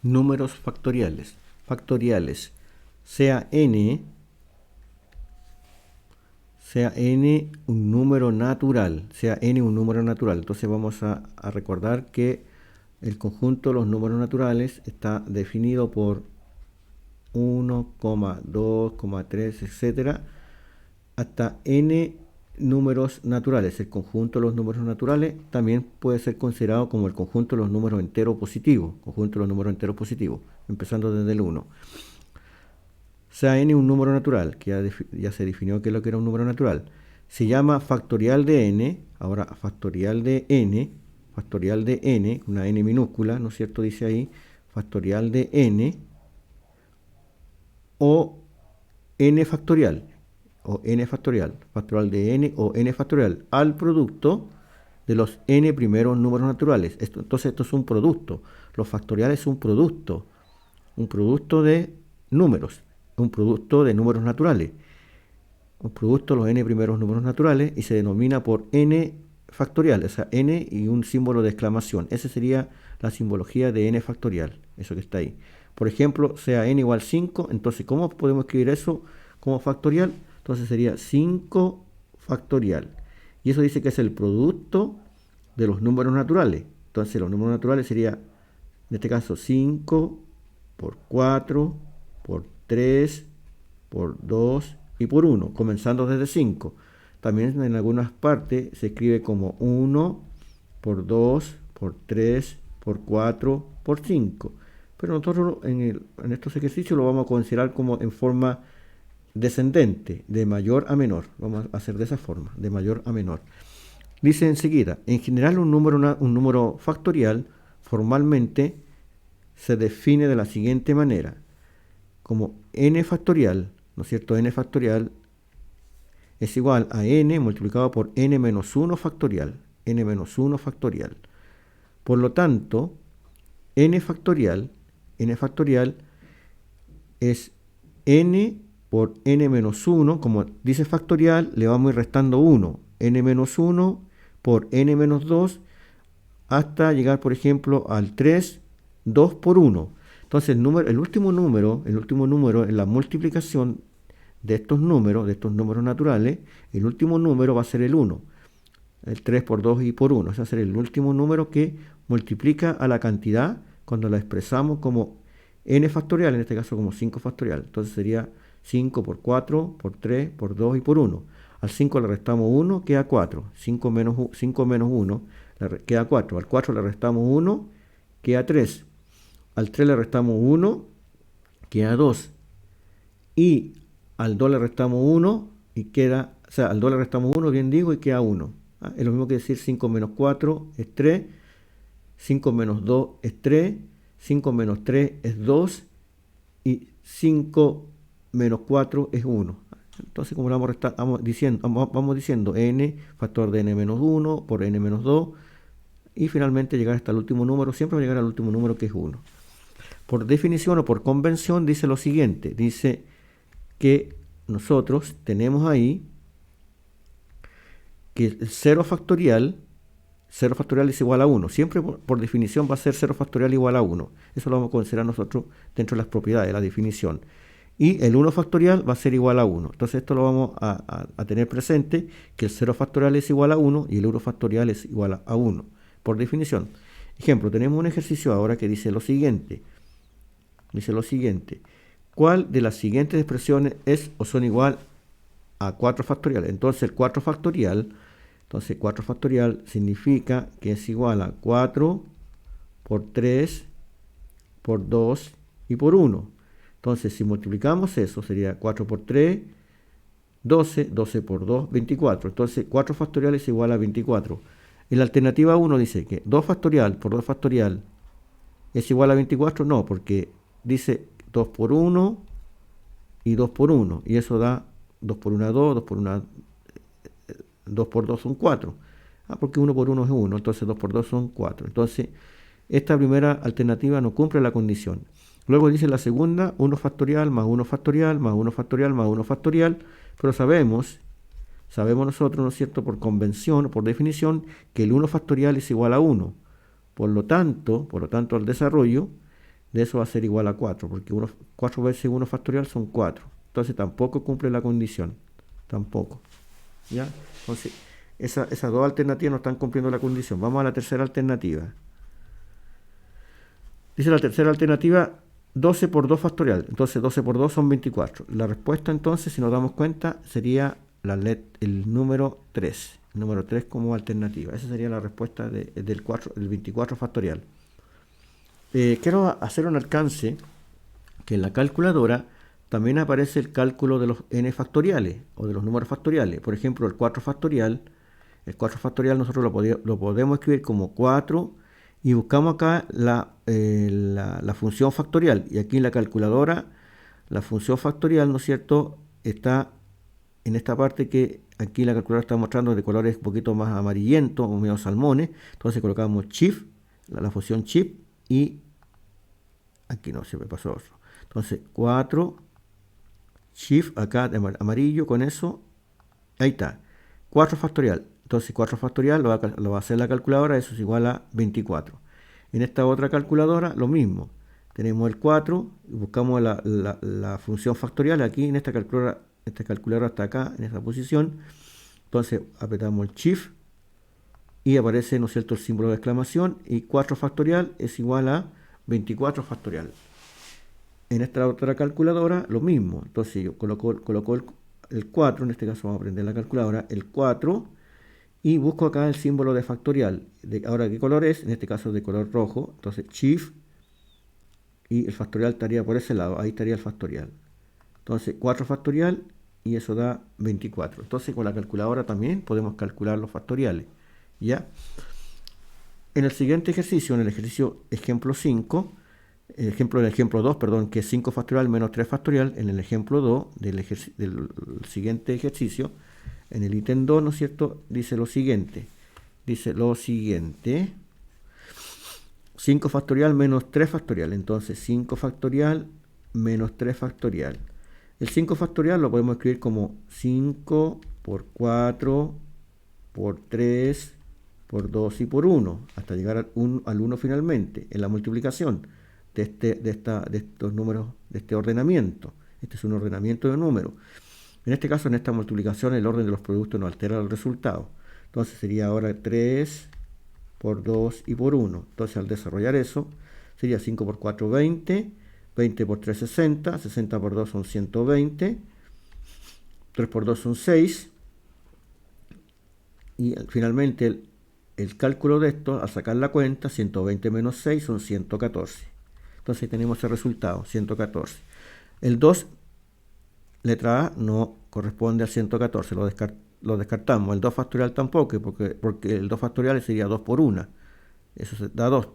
números factoriales. Factoriales, sea n un número natural, Entonces vamos a recordar que el conjunto de los números naturales está definido por 1, 2, 3, etcétera, hasta n números naturales. El conjunto de los números naturales también puede ser considerado como el conjunto de los números enteros positivos, empezando desde el 1. Sea n un número natural, que ya se definió qué es lo que era un número natural. Se llama factorial de n, ahora factorial de n, una n minúscula, ¿no es cierto? Dice ahí, factorial de n, o n factorial, factorial de n o n factorial, al producto de los n primeros números naturales. Entonces esto es un producto. Los factoriales es un producto de números, un producto de números naturales, un producto de los n primeros números naturales, y se denomina por n factorial, o sea, n y un símbolo de exclamación. Esa sería la simbología de n factorial, eso que está ahí. Por ejemplo, sea n igual 5, entonces, ¿cómo podemos escribir eso como factorial? Entonces sería 5 factorial. Y eso dice que es el producto de los números naturales. Entonces los números naturales sería, en este caso, 5 por 4, por 3, por 2 y por 1, comenzando desde 5. También en algunas partes se escribe como 1 por 2, por 3, por 4, por 5. Pero nosotros en estos ejercicios lo vamos a considerar como en forma descendente, de mayor a menor. Vamos a hacer de esa forma, de mayor a menor. Dice enseguida, en general un número factorial formalmente se define de la siguiente manera, como n factorial, ¿no es cierto? N factorial es igual a n multiplicado por n menos 1 factorial, Por lo tanto, n factorial es n por n menos 1, como dice factorial, le vamos a ir restando 1, n menos 1 por n menos 2, hasta llegar, por ejemplo, al 3, 2 por 1. Entonces el último número en la multiplicación de estos números naturales, el último número va a ser el 1. El 3 por 2 y por 1. Ese va a ser el último número que multiplica a la cantidad cuando la expresamos como n factorial, en este caso como 5 factorial. Entonces sería 5 por 4, por 3, por 2 y por 1. Al 5 le restamos 1, queda 4. 5 menos 1, queda 4. Al 4 le restamos 1, queda 3. Al 3 le restamos 1, queda 2. Y al 2 le restamos 1 y queda, o sea, al 2 le restamos 1, bien digo, y queda 1. ¿Ah? Es lo mismo que decir 5 menos 4 es 3, 5 menos 2 es 3, 5 menos 3 es 2 y 5 menos 4 es 1. Entonces, como lo vamos diciendo n factor de n menos 1 por n menos 2 y finalmente llegar hasta el último número, siempre va a llegar al último número que es 1. Por definición o por convención dice lo siguiente, dice que nosotros tenemos ahí que el 0 factorial es igual a 1. Siempre por definición va a ser 0 factorial igual a 1. Eso lo vamos a considerar nosotros dentro de las propiedades de la definición. Y el 1 factorial va a ser igual a 1. Entonces esto lo vamos a tener presente, que el 0 factorial es igual a 1 y el 1 factorial es igual a 1. Por definición. Ejemplo, tenemos un ejercicio ahora que dice lo siguiente. ¿Cuál de las siguientes expresiones es o son igual a 4 factorial? Entonces el 4 factorial significa que es igual a 4 por 3 por 2 y por 1. Entonces si multiplicamos eso sería 4 por 3, 12, 12 por 2, 24. Entonces 4 factorial es igual a 24. En la alternativa 1 dice que 2 factorial por 2 factorial es igual a 24. No, porque dice 2 por 1 y 2 por 1. Y eso da 2 por 1 2, 2 por 2 son 4. Porque 1 por 1 es 1, entonces 2 por 2 son 4. Entonces, esta primera alternativa no cumple la condición. Luego dice la segunda, 1 factorial más 1 factorial más 1 factorial más 1 factorial. Pero sabemos nosotros, ¿no es cierto?, por convención, por definición, que el 1 factorial es igual a 1. Por lo tanto, el desarrollo de eso va a ser igual a 4, porque 4 veces 1 factorial son 4. Entonces tampoco cumple la condición. Tampoco. ¿Ya? Entonces, esas dos alternativas no están cumpliendo la condición. Vamos a la tercera alternativa. Dice la tercera alternativa, 12 por 2 factorial. Entonces 12 por 2 son 24. La respuesta entonces, si nos damos cuenta, sería el número 3. El número 3 como alternativa. Esa sería la respuesta del 24 factorial. Quiero hacer un alcance que en la calculadora también aparece el cálculo de los n factoriales o de los números factoriales. Por ejemplo, el 4 factorial. El 4 factorial nosotros lo podemos escribir como 4 y buscamos acá la función factorial. Y aquí en la calculadora, la función factorial, ¿no es cierto?, está en esta parte que aquí la calculadora está mostrando de colores un poquito más amarillentos o medio salmones. Entonces colocamos shift, la función shift, y aquí no se me pasó otro. Entonces 4 shift acá de amarillo, con eso, ahí está, 4 factorial. Entonces 4 factorial lo va a hacer la calculadora, eso es igual a 24. En esta otra calculadora lo mismo, tenemos el 4 y buscamos la función factorial. Aquí en esta calculadora está acá, en esta posición. Entonces apretamos el shift y aparece, ¿no es cierto?, el símbolo de exclamación, y 4 factorial es igual a 24 factorial. En esta otra calculadora lo mismo. Entonces yo coloco el 4, en este caso vamos a aprender la calculadora, el 4, y busco acá el símbolo de factorial. Ahora, ¿qué color es? En este caso de color rojo. Entonces shift, y el factorial estaría por ese lado, ahí estaría el factorial. Entonces 4 factorial, y eso da 24. Entonces con la calculadora también podemos calcular los factoriales. ¿Ya? En el siguiente ejercicio, en el ejemplo 5, el ejemplo 2, perdón, que es 5 factorial menos 3 factorial, en el ejemplo 2 del siguiente ejercicio, en el ítem 2, ¿no es cierto?, dice lo siguiente. 5 factorial menos 3 factorial. Entonces 5 factorial menos 3 factorial. El 5 factorial lo podemos escribir como 5 por 4 por 3 por 2 y por 1, hasta llegar al 1 finalmente, en la multiplicación de estos números, de este ordenamiento. Este es un ordenamiento de números. En este caso, en esta multiplicación, el orden de los productos no altera el resultado. Entonces sería ahora 3 por 2 y por 1. Entonces al desarrollar eso, sería 5 por 4, 20, 20 por 3, 60, 60 por 2 son 120, 3 por 2 son 6, y finalmente el cálculo de esto, al sacar la cuenta, 120 menos 6 son 114. Entonces tenemos el resultado, 114. El 2, letra A, no corresponde al 114, lo descartamos. El 2 factorial tampoco, porque el 2 factorial sería 2 por 1. Eso da 2.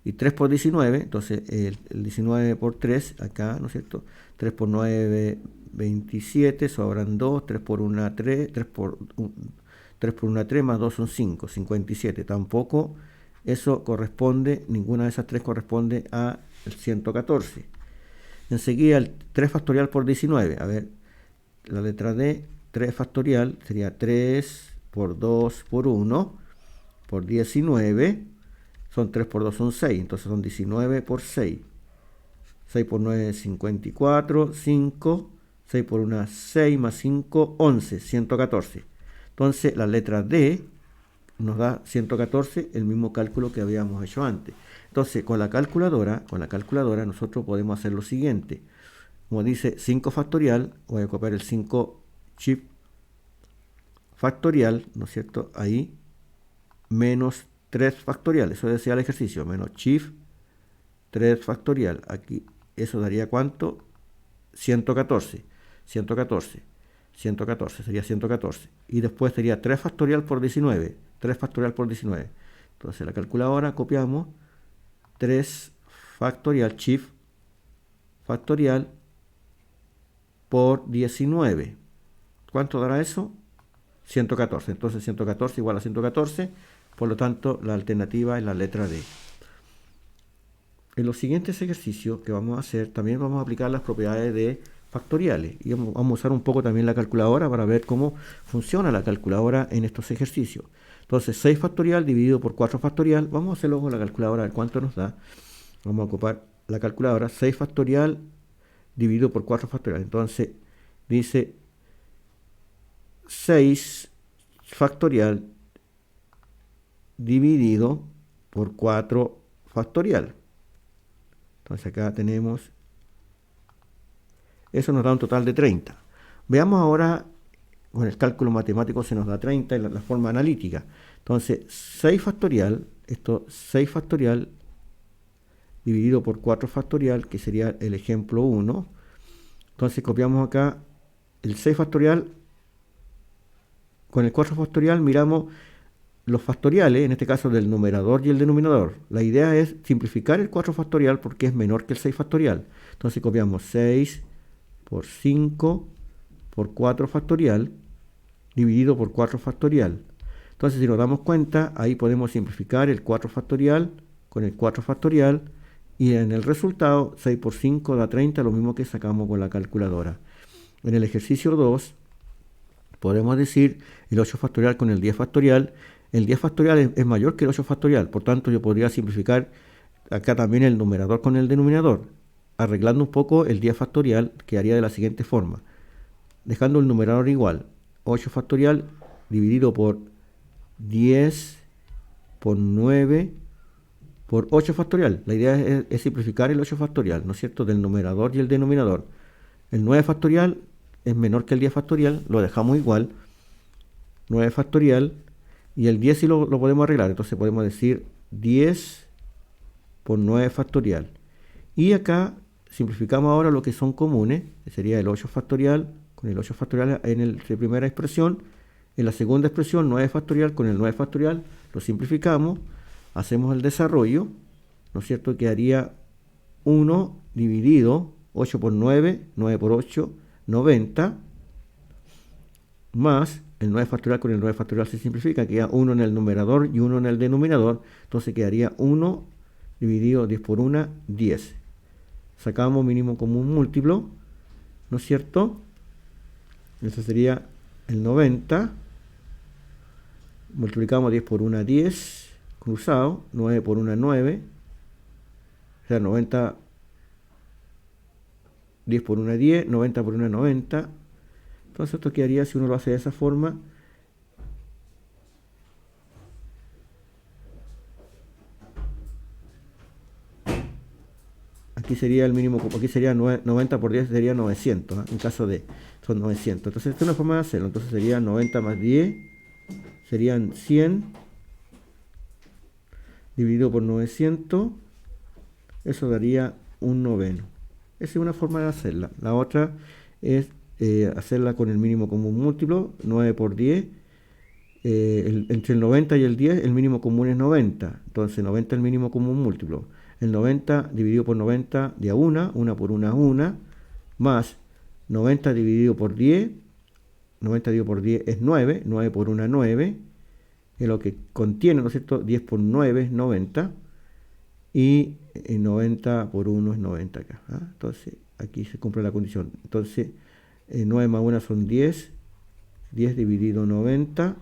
Y 3 por 19, entonces el 19 por 3, acá, ¿no es cierto? 3 por 9, 27, sobran 2, 3 por 1, 3, 3 por 1, 3, más 2 son 5, 57. Tampoco eso corresponde, ninguna de esas tres corresponde al 114. Enseguida el 3 factorial por 19. A ver, la letra D, 3 factorial sería 3 por 2 por 1 por 19. Son 3 por 2 son 6, entonces son 19 por 6. 6 por 9 es 54, 5, 6 por 1 6, más 5, 11, 114. Entonces la letra D nos da 114, el mismo cálculo que habíamos hecho antes. Entonces con la calculadora nosotros podemos hacer lo siguiente. Como dice 5 factorial, voy a copiar el 5 shift factorial, ¿no es cierto? Ahí, menos 3 factorial, eso decía el ejercicio, menos shift 3 factorial. Aquí, eso daría ¿cuánto? 114, 114. 114, sería 114. Y después sería 3 factorial por 19. 3 factorial por 19. Entonces la calculadora copiamos 3 factorial, shift factorial por 19. ¿Cuánto dará eso? 114. Entonces 114 igual a 114. Por lo tanto, la alternativa es la letra D. En los siguientes ejercicios que vamos a hacer, también vamos a aplicar las propiedades de factoriales. Y vamos a usar un poco también la calculadora para ver cómo funciona la calculadora en estos ejercicios. Entonces, 6 factorial dividido por 4 factorial. Vamos a hacerlo con la calculadora, a ver cuánto nos da. Vamos a ocupar la calculadora, 6 factorial dividido por 4 factorial. Entonces dice 6 factorial dividido por 4 factorial. Entonces acá tenemos, eso nos da un total de 30. Veamos ahora, con el cálculo matemático se nos da 30 en la forma analítica. Entonces 6 factorial, esto 6 factorial dividido por 4 factorial, que sería el ejemplo 1. Entonces copiamos acá el 6 factorial, con el 4 factorial miramos los factoriales, en este caso del numerador y el denominador. La idea es simplificar el 4 factorial porque es menor que el 6 factorial. Entonces copiamos 6 por 5 por 4 factorial dividido por 4 factorial. Entonces si nos damos cuenta, ahí podemos simplificar el 4 factorial con el 4 factorial y en el resultado 6 por 5 da 30, lo mismo que sacamos con la calculadora. En el ejercicio 2 podemos decir el 8 factorial con el 10 factorial. El 10 factorial es mayor que el 8 factorial, por tanto yo podría simplificar acá también el numerador con el denominador, arreglando un poco el 10 factorial, que haría de la siguiente forma, dejando el numerador igual, 8 factorial dividido por 10 por 9 por 8 factorial. La idea es simplificar el 8 factorial, ¿no es cierto?, del numerador y el denominador. El 9 factorial es menor que el 10 factorial, lo dejamos igual, 9 factorial, y el 10 sí lo podemos arreglar, entonces podemos decir 10 por 9 factorial. Y acá simplificamos ahora lo que son comunes, que sería el 8 factorial con el 8 factorial en la primera expresión. En la segunda expresión, 9 factorial con el 9 factorial, lo simplificamos, hacemos el desarrollo, ¿no es cierto?, quedaría 1 dividido 8 por 9, 9 por 8, 90, más el 9 factorial con el 9 factorial se simplifica, queda 1 en el numerador y 1 en el denominador, entonces quedaría 1 dividido 10 por 1, 10. Sacamos mínimo común múltiplo, ¿no es cierto? Eso sería el 90, multiplicamos 10 por 1, 10, cruzado, 9 por 1, 9, o sea, 90, 10 por 1, 10, 90 por 1, 90. Entonces esto quedaría, si uno lo hace de esa forma, aquí sería el mínimo, aquí sería 90 por 10 sería 900, ¿eh? En caso de, son 900. Entonces esta es una forma de hacerlo, entonces sería 90 más 10, serían 100, dividido por 900, eso daría un noveno. Esa es una forma de hacerla. La otra es hacerla con el mínimo común múltiplo, 9 por 10, entre el 90 y el 10 el mínimo común es 90, entonces 90 es el mínimo común múltiplo. El 90 dividido por 90 de a 1, 1 por 1 es 1, más 90 dividido por 10, 90 dividido por 10 es 9, 9 por 1 es 9, es lo que contiene, ¿no es cierto?, 10 por 9 es 90, y 90 por 1 es 90 acá, ¿ah? Entonces aquí se cumple la condición. Entonces 9 más 1 son 10, 10 dividido 90,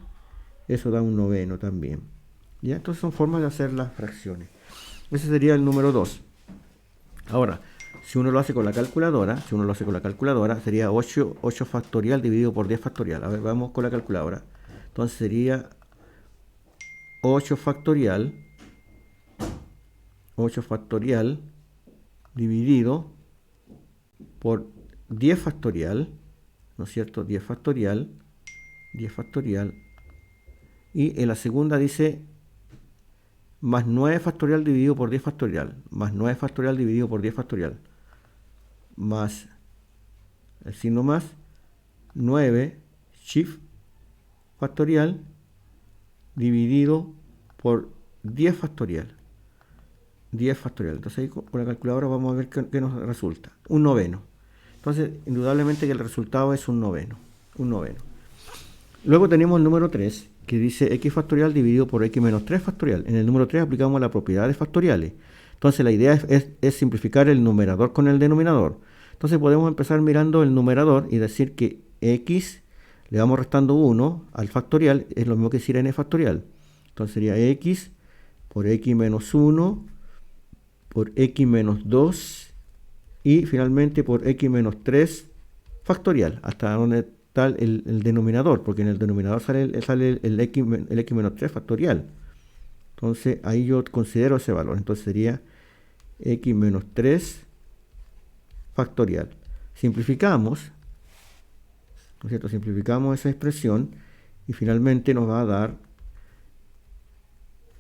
eso da un noveno también. ¿Ya? Entonces son formas de hacer las fracciones. Ese sería el número 2. Ahora, si uno lo hace con la calculadora, sería 8 factorial dividido por 10 factorial. A ver, vamos con la calculadora. Entonces sería 8 factorial dividido por 10 factorial, ¿no es cierto?, 10 factorial, y en la segunda dice más 9 factorial dividido por 10 factorial, más 9 factorial dividido por 10 factorial, más el signo más 9 shift factorial dividido por 10 factorial. Entonces ahí con la calculadora vamos a ver qué nos resulta. Un noveno. Entonces, indudablemente que el resultado es un noveno. Luego tenemos el número 3, que dice x factorial dividido por x menos 3 factorial. En el número 3 aplicamos la propiedad de factoriales. Entonces la idea es simplificar el numerador con el denominador. Entonces podemos empezar mirando el numerador y decir que x le vamos restando 1 al factorial, es lo mismo que decir n factorial. Entonces sería x por x menos 1 por x menos 2 y finalmente por x menos 3 factorial, hasta donde está el denominador, porque en el denominador sale el x menos 3 factorial. Entonces ahí yo considero ese valor, entonces sería x menos 3 factorial. Simplificamos, ¿no es cierto? Simplificamos esa expresión y finalmente nos va a dar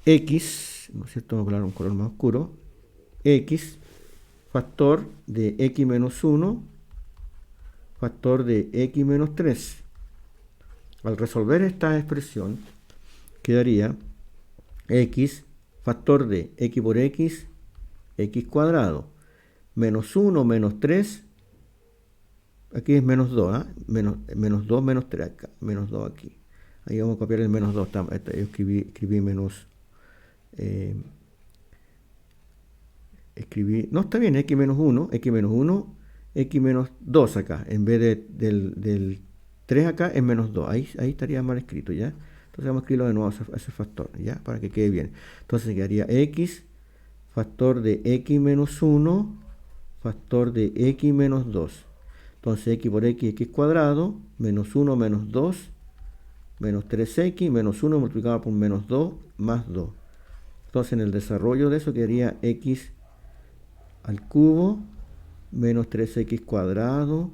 x, ¿no es cierto? Vamos a poner un color más oscuro, x factor de x menos 1 factor de x menos 3. Al resolver esta expresión quedaría x factor de x por x, x cuadrado, menos 1 menos 3, aquí es menos 2, ¿eh? menos 2 menos 3, acá, menos 2 aquí. Ahí vamos a copiar el menos 2, yo escribí menos... no está bien, x menos 1, x menos 1, x menos 2 acá, en vez del 3 acá es menos 2, ahí estaría mal escrito, ¿ya? Entonces vamos a escribirlo de nuevo a ese factor, ¿ya? Para que quede bien. Entonces quedaría x factor de x menos 1 factor de x menos 2. Entonces x por x, x cuadrado, menos 1 menos 2, menos 3x, menos 1 multiplicado por menos 2, más 2. Entonces en el desarrollo de eso quedaría x al cubo menos 3x cuadrado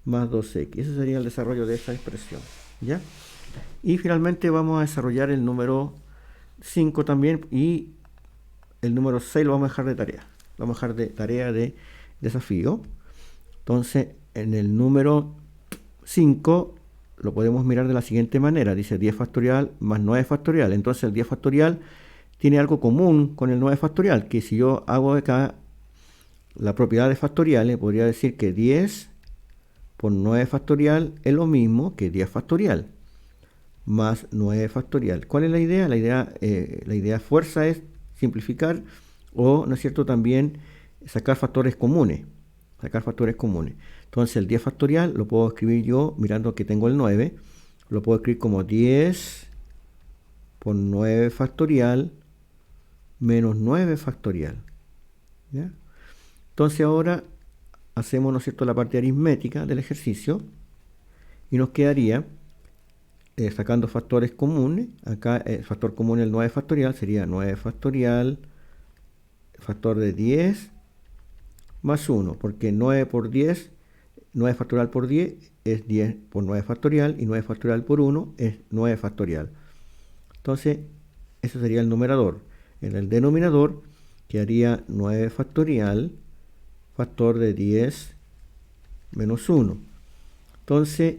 más 2x. Ese sería el desarrollo de esa expresión, ¿ya? Y finalmente vamos a desarrollar el número 5 también, y el número 6 lo vamos a dejar de tarea. Lo vamos a dejar de tarea de desafío. Entonces, en el número 5 lo podemos mirar de la siguiente manera. Dice 10 factorial más 9 factorial. Entonces el 10 factorial tiene algo común con el 9 factorial, que si yo hago acá la propiedad de factoriales, podría decir que 10 por 9 factorial es lo mismo que 10 factorial más 9 factorial. ¿Cuál es la idea? La idea fuerza es simplificar o, ¿no es cierto?, también sacar factores comunes. Entonces el 10 factorial lo puedo escribir yo mirando que tengo el 9. Lo puedo escribir como 10 por 9 factorial menos 9 factorial, ¿ya? Entonces ahora hacemos, ¿no es cierto?, la parte aritmética del ejercicio y nos quedaría sacando factores comunes. Acá el factor común, el 9 factorial, sería 9 factorial factor de 10 más 1, porque 9 por 10, 9 factorial por 10 es 10 por 9 factorial, y 9 factorial por 1 es 9 factorial. Entonces, eso sería el numerador. En el denominador quedaría 9 factorial factor de 10 menos 1. Entonces,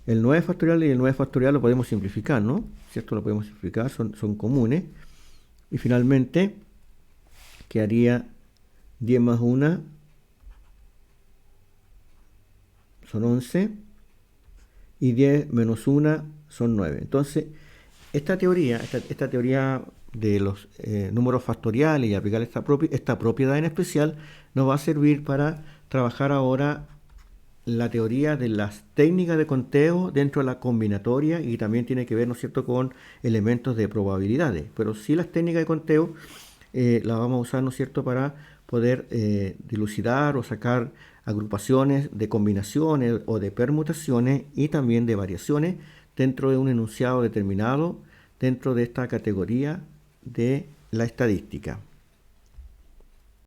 el 9 factorial y el 9 factorial lo podemos simplificar, ¿no? ¿Cierto? Lo podemos simplificar, son comunes. Y finalmente, quedaría 10 más 1 son 11, y 10 menos 1 son 9. Entonces, esta teoría de los números factoriales y aplicar esta propiedad en especial nos va a servir para trabajar ahora la teoría de las técnicas de conteo dentro de la combinatoria, y también tiene que ver, ¿no es cierto?, con elementos de probabilidades. Pero sí, las técnicas de conteo las vamos a usar, ¿no es cierto?, para poder dilucidar o sacar agrupaciones de combinaciones o de permutaciones y también de variaciones dentro de un enunciado determinado dentro de esta categoría de la estadística.